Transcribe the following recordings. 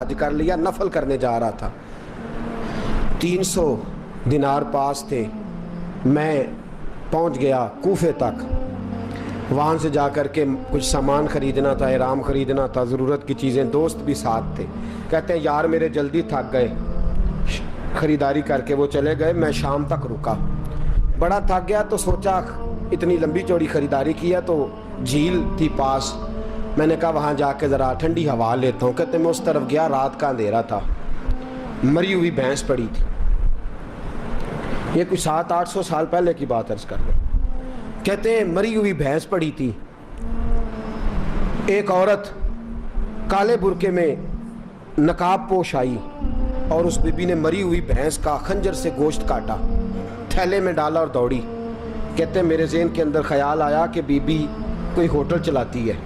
حج کر لیا، نفل کرنے جا رہا تھا، 300 دینار پاس تھے، میں پہنچ گیا کوفے تک، وہاں سے جا کر کے کچھ سامان خریدنا تھا، احرام خریدنا تھا، ضرورت کی چیزیں، دوست بھی ساتھ تھے، کہتے ہیں یار میرے جلدی تھک گئے، خریداری کر کے وہ چلے گئے، میں شام تک رکا، بڑا تھک گیا تو سوچا اتنی لمبی چوڑی خریداری کیا تو جھیل تھی پاس، میں نے کہا وہاں جا کے ذرا ٹھنڈی ہوا لیتا ہوں، کہتے میں اس طرف گیا، رات کا اندھیرا تھا، مری ہوئی بھینس پڑی تھی، یہ کچھ 700-800 سال پہلے کی بات عرض کر رہے ہیں، کہتے ہیں مری ہوئی بھینس پڑی تھی، ایک عورت کالے برقعے میں نقاب پوش آئی اور اس بی بی نے مری ہوئی بھینس کا خنجر سے گوشت کاٹا، تھیلے میں ڈالا اور دوڑی، کہتے ہیں میرے ذہن کے اندر خیال آیا کہ بی بی کوئی ہوٹل چلاتی ہے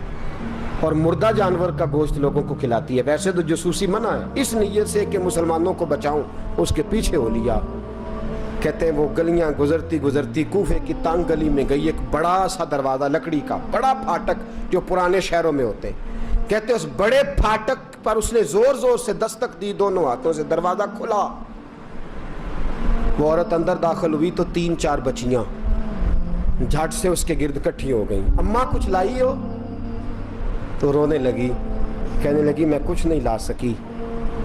اور مردہ جانور کا گوشت لوگوں کو کھلاتی ہے، ویسے تو جاسوسی منع ہے، اس نیت سے کہ مسلمانوں کو بچاؤں اس کے پیچھے ہو لیا، کہتے ہیں وہ گلیاں گزرتی گزرتی کوفے کی تنگ گلی میں گئی، ایک بڑا سا دروازہ لکڑی کا، بڑا پھاٹک جو پرانے شہروں میں ہوتے ہیں، کہتے ہیں اس بڑے پھاٹک پر اس نے زور زور سے دستک دی، دونوں ہاتھوں سے دروازہ کھلا، وہ عورت اندر داخل ہوئی تو 3-4 بچیاں جھٹ سے اس کے گرد اکٹھی ہو گئیں، اماں کچھ لائی ہو؟ تو رونے لگی، کہنے لگی میں کچھ نہیں لا سکی،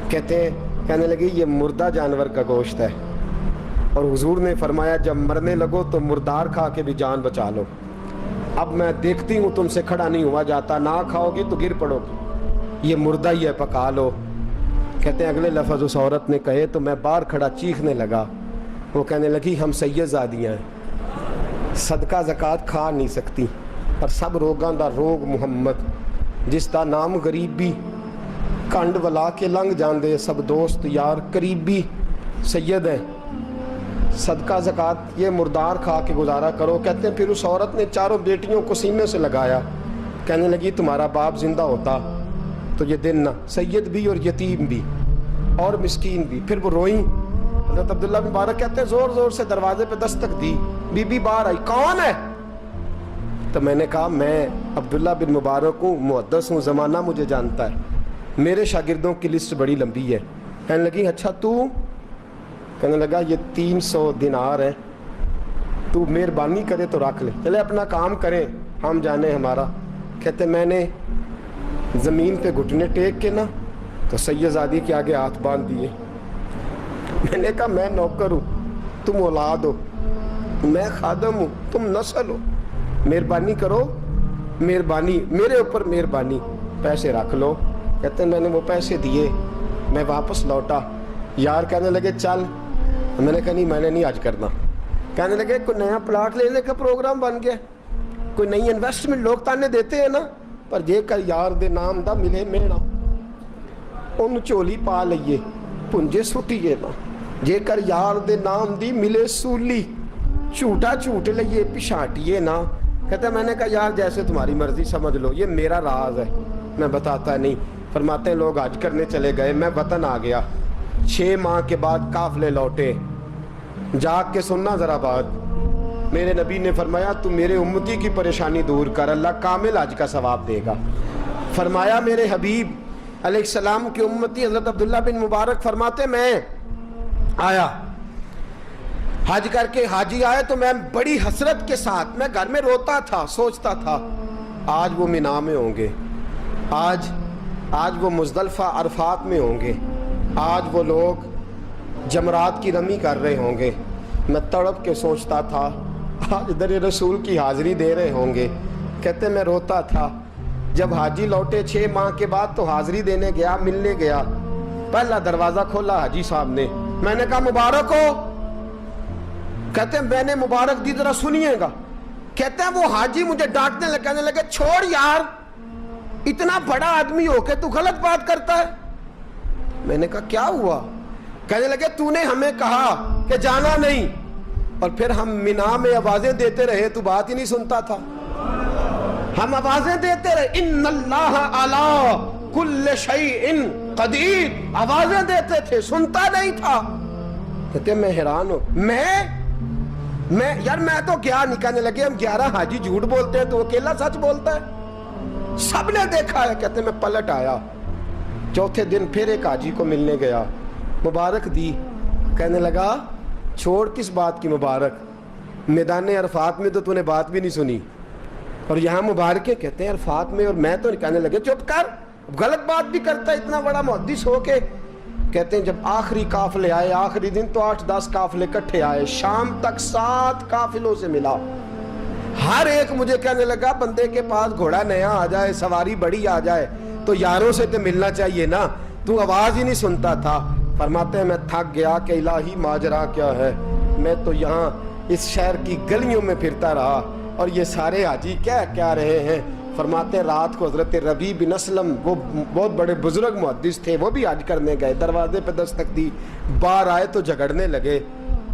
کہنے لگی یہ مردہ جانور کا گوشت ہے اور حضور نے فرمایا جب مرنے لگو تو مردار کھا کے بھی جان بچا لو، اب میں دیکھتی ہوں تم سے کھڑا نہیں ہوا جاتا، نہ کھاؤ گی تو گر پڑو گی، یہ مردہ ہی ہے پکا لو، کہتے ہیں اگلے لفظ اس عورت نے کہے تو میں باہر کھڑا چیخنے لگا، وہ کہنے لگی ہم سید زادیاں ہیں، صدقہ زکوٰۃ کھا نہیں سکتی، پر سب روگاں دا روگ محمد، جس دا نام غریبی، کنڈ ولا کے لنگ جاندے، سب دوست یار قریبی، سید ہیں، صدقہ زکوٰۃ یہ مردار کھا کے گزارا کرو، کہتے ہیں پھر اس عورت نے چاروں بیٹیوں کو سینے سے لگایا، کہنے لگی تمہارا باپ زندہ ہوتا تو یہ دن نہ، سید بھی اور یتیم بھی اور مسکین بھی، پھر وہ روئیں، حضرت عبداللہ بن مبارک کہتے ہیں زور زور سے دروازے پہ دستک دی، بی بی باہر آئی، کون ہے؟ تو میں نے کہا میں عبداللہ بن مبارک ہوں، محدث ہوں، زمانہ مجھے جانتا ہے، میرے شاگردوں کی لسٹ بڑی لمبی ہے، کہنے لگی اچھا تو؟ کہنے لگا یہ 300 دینار ہیں، تو مہربانی کرے تو رکھ لے، چلے اپنا کام کریں ہم جانے ہمارا، کہتے میں نے زمین پہ گھٹنے ٹیک کے نا تو سید زادی کے آگے ہاتھ باندھ دیے، میں نے کہا میں نوکر ہوں، تم اولاد ہو، میں خادم ہوں، تم نسل ہو، مہربانی کرو، مہربانی میرے اوپر مہربانی، پیسے رکھ لو، کہتے ہیں میں نے وہ پیسے دیے، میں واپس لوٹا، یار کہنے لگے چل، میں نے کہا نہیں میں نے نہیں آج کرنا، کہنے لگے کوئی نیا پلاٹ لینے کا پروگرام بن گیا، کوئی نئی انویسٹمنٹ، لوگ تانے دیتے ہیں نا، پر جے کر یار دے نام دا ملے میڑا ان چولی پا لئیے پنجے سٹیے نا، جے کر یار دے نام دی ملے سولی چھوٹا چھوٹ لئیے پشانٹیے نا، کہتے ہیں میں نے کہا یار جیسے تمہاری مرضی سمجھ لو، یہ میرا راز ہے میں بتاتا نہیں، فرماتے ہیں لوگ حج کرنے چلے گئے، میں وطن آ گیا، 6 ماہ کے بعد قافلے لوٹے، جاگ کے سننا ذرا بات، میرے نبی نے فرمایا تو میرے امتی کی پریشانی دور کر، اللہ کامل حج کا ثواب دے گا، فرمایا میرے حبیب علیہ السلام کی امتی حضرت عبداللہ بن مبارک فرماتے میں آیا حج کر کے، حاجی آئے تو میں بڑی حسرت کے ساتھ، میں گھر میں روتا تھا، سوچتا تھا آج وہ مینا میں ہوں گے، آج وہ مزدلفہ عرفات میں ہوں گے، آج وہ لوگ جمرات کی رمی کر رہے ہوں گے، میں تڑپ کے سوچتا تھا آج در رسول کی حاضری دے رہے ہوں گے، کہتے میں روتا تھا، جب حاجی لوٹے 6 ماہ کے بعد تو حاضری دینے گیا، ملنے گیا، پہلا دروازہ کھولا حاجی صاحب نے، میں نے کہا مبارک ہو، کہتے ہیں میں نے مبارک دی ذرا سنیے گا، کہتے ہیں وہ حاجی مجھے ڈانٹنے لگے، کہنے لگے چھوڑ یار اتنا بڑا آدمی ہو کے تو غلط بات کرتا ہے، میں نے کہا کیا ہوا؟ کہنے لگے تو نے ہمیں کہا کہ جانا نہیں، اور پھر ہم مینا میں آوازیں دیتے رہے تو بات ہی نہیں سنتا تھا، ہم آوازیں دیتے رہے ان اللہ علی کل شیء قدیر، آوازیں دیتے تھے، سنتا نہیں تھا، کہتے میں حیران ہوں، یار میں تو گیا نہیں، کہنے لگے ہم 11 حاجی جھوٹ بولتے ہیں تو اکیلا سچ بولتا ہے، سب نے دیکھا ہے، کہتے میں پلٹ آیا، चौथे दिन फिर एक हाजी को मिलने गया, मुबारक दी। कहने लगा छोड़ किस बात की मुबारक, मैदान अरफात में तो तूने बात भी नहीं सुनी और यहाँ मुबारकें कहते हैं अरफात में, और मैं तो नहीं। कहने लगे चुप कर, गलत बात भी करता है इतना बड़ा मुहद्दिस हो के। कहते हैं जब आखिरी काफिले आए, आखिरी दिन तो 8-10 काफिले इकट्ठे आए, शाम तक 7 काफिलों से मिला। हर एक मुझे कहने लगा बंदे के पास घोड़ा नया आ जाए, सवारी बड़ी आ जाए तो यारों से तो मिलना चाहिए ना, तू आवाज ही नहीं सुनता था। फरमाते हैं मैं थक गया कि इलाही माजरा क्या है, मैं तो यहाँ इस शहर की गलियों में फिरता रहा और ये सारे हाजी क्या क्या रहे हैं। फरमाते रात को हजरत रबी बिन असलम, वो बहुत बड़े बुजुर्ग मुहद्दिस थे, वो भी हज करने गए, दरवाजे पे दस्तक दी, बाहर आए तो झगड़ने लगे।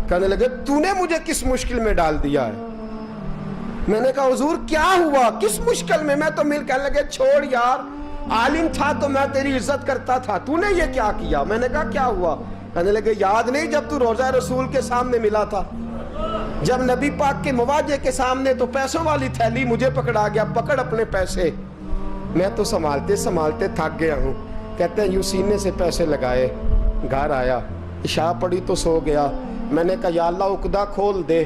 कहने लगे तूने मुझे किस मुश्किल में डाल दिया है। मैंने कहा हुजूर क्या हुआ, किस मुश्किल में। मैं तो मिल, कहने लगे छोड़ यार, आलिम था तो मैं तेरी इज्जत करता था, तूने ये क्या किया। मैंने कहा क्या हुआ। कहने लगे याद नहीं जब तू रोजा रसूल के सामने मिला था, जब नबी पाक के मवाजे के सामने तो पैसों वाली थैली मुझे पकड़ा गया, पकड़ अपने पैसे। मैं तो संभालते संभालते थक गया हूँ। कहते हैं यूं सीने से पैसे लगाए, घर आया, इशा पड़ी तो सो गया। मैंने कहा या अल्लाह उकदा खोल दे।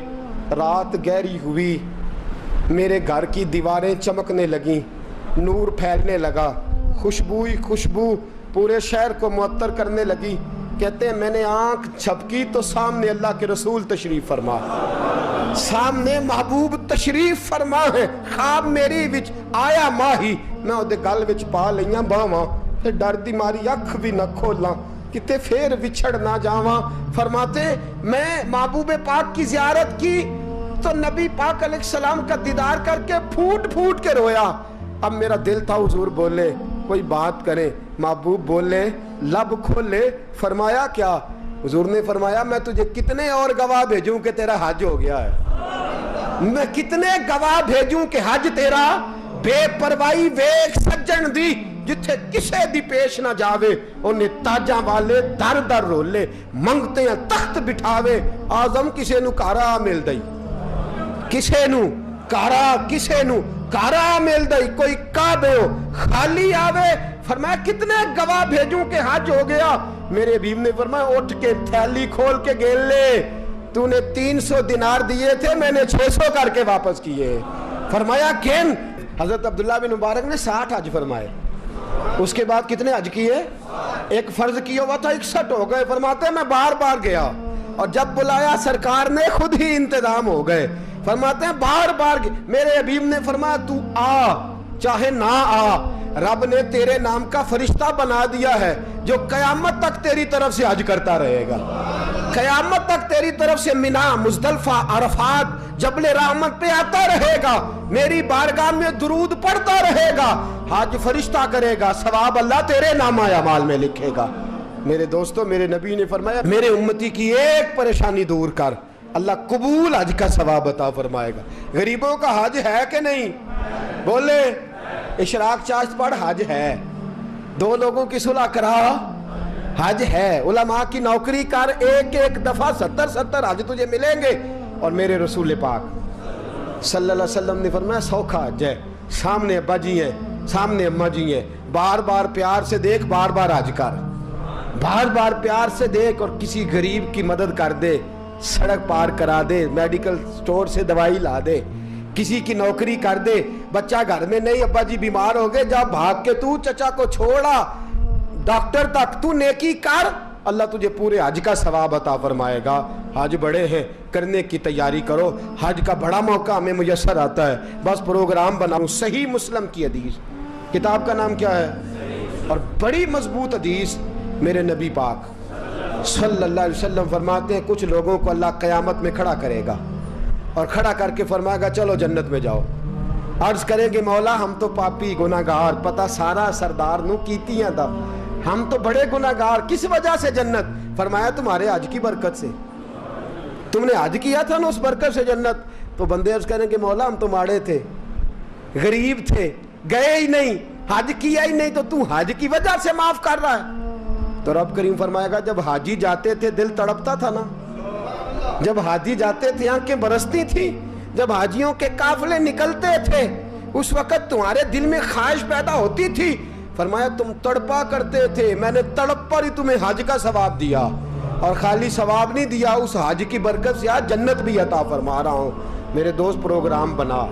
रात गहरी हुई, मेरे घर की दीवारें चमकने लगी, नूर फैलने लगा, खुशबू ही खुशबू पूरे शहर को मुअत्तर करने लगी। कहते हैं मैंने आंख झपकी तो सामने अल्लाह के रसूल तशरीफ फरमा, सामने महबूब तशरीफ फरमा है। ख्वाब मेरी विच आया माही, मैं उहदे गल विच पा लईयां बावां, फिर डर दी मारी अख भी न खोलां, किते फिर विछड़ ना जावां। फरमाते मैं महबूब पाक की जियारत की तो नबी पाक अलैहिस्सलाम का दीदार करके फूट फूट के रोया। अब मेरा दिल था हुजूर बोले कोई बात करे, महबूब बोले लब खोले। फरमाया क्या। हुजूर ने फरमाया मैं तुझे कितने और गवाह भेजूं कि तेरा हज हो गया है, मैं कितने गवाह भेजूं कि हज तेरा बेपरवाही वेख सज्जन दी, जिथे किसे दी पेश ना जावे उन्हें ताजा वाले दर दर रोले, मंगते हैं तख्त बिठावे, आजम किसे नु कारा मिल दई, किसे नु कारा, किसे नु कारा मिल दई, कोई काबे हो खाली आवे। फरमाया कितने गवाह भेजूं के हज हो गया। मेरे हबीब ने फरमाया उठ के थैली खोल के गेल ले, तूने 300 दिनार दिए थे, मैंने 600 करके वापस किए। फरमाया किन। हजरत अब्दुल्ला बिन मुबारक ने 60 हज फरमाए, उसके बाद कितने हज किए, एक फर्ज किया हुआ था 61 हो गए। फरमाते मैं बार बार गया और जब बुलाया सरकार ने खुद ही इंतजाम हो गए। फरमाते हैं बार बार मेरे हबीब ने फरमाया तू आ चाहे ना आ, रब ने तेरे नाम का फरिश्ता बना दिया है जो कयामत तक तेरी तरफ से हज करता रहेगा, कयामत तक तेरी तरफ से मिना मुजदलफा अरफात जबले रहमत पे आता रहेगा, मेरी बारगाह में दुरूद पढ़ता रहेगा, हज फरिश्ता करेगा, सवाब अल्लाह तेरे नामा अमाल में लिखेगा। मेरे दोस्तों मेरे नबी ने फरमाया मेरे उम्मती की एक परेशानी दूर कर, अल्लाह कबूल हज का सवाब अता फरमाएगा। गरीबों का हज है कि नहीं, बोले इशराक चाश्त पढ़ हज है, दो लोगों की सुलह करा हज है, उलमा की नौकरी कर, एक एक दफा 70-70 हज तुझे मिलेंगे। और मेरे रसूल पाक सल्लल्लाहु अलैहि वसल्लम ने फरमाया सौखा हज है, सामने अब्बा जी है, सामने अम्मा जी है, बार बार प्यार से देख, बार बार हज कर, बार बार प्यार से देख और किसी गरीब की मदद कर दे, सड़क पार करा दे, मेडिकल स्टोर से दवाई ला दे, किसी की नौकरी कर दे, बच्चा घर में नहीं अब्बा जी बीमार हो गए, जा भाग के तू चचा को छोड़ा डॉक्टर तक, तू नेकी कर, अल्लाह तुझे पूरे हज का सवाब अता फरमाएगा। हज बड़े हैं, करने की तैयारी करो, हज का बड़ा मौका हमें मुयस्सर आता है, बस प्रोग्राम बनाऊं। सही मुस्लिम की हदीस, किताब का नाम क्या है, और बड़ी मजबूत हदीस मेरे नबी पाक सल्लल्लाहु अलैहि वसल्लम फरमाते हैं कुछ लोगों को अल्लाह क़यामत में खड़ा करेगा और खड़ा करके फरमाएगा चलो जन्नत में जाओ। अर्ज करेंगे मौला हम तो पापी गुनाहगार, पता सारा सरदार नू कीतियां दा, हम तो बड़े गुनाहगार, किस वजह से जन्नत। फरमाया तुम्हारे हज की बरकत से, तुमने हज किया था ना, उस बरकत से जन्नत। तो बंदे अर्ज करेंगे मौला हम तो माड़े थे, गरीब थे, गए ही नहीं, हज किया ही नहीं, तो तू हज की वजह से माफ कर रहा है। तो रब करीम फरमाएगा जब हाजी जाते थे दिल तड़पता था ना, जब हाजी जाते थे आंखें बरसती थी, जब हाजियों के काफिले निकलते थे उस वक्त तुम्हारे दिल में ख्वाहिश पैदा होती थी। فرمایا تم تڑپا کرتے تھے، میں نے تڑپ پر ہی تمہیں حج کا ثواب دیا، اور خالی ثواب نہیں دیا، اس حج کی برکت سے آج جنت بھی عطا فرما رہا ہوں۔ میرے دوست پروگرام بنا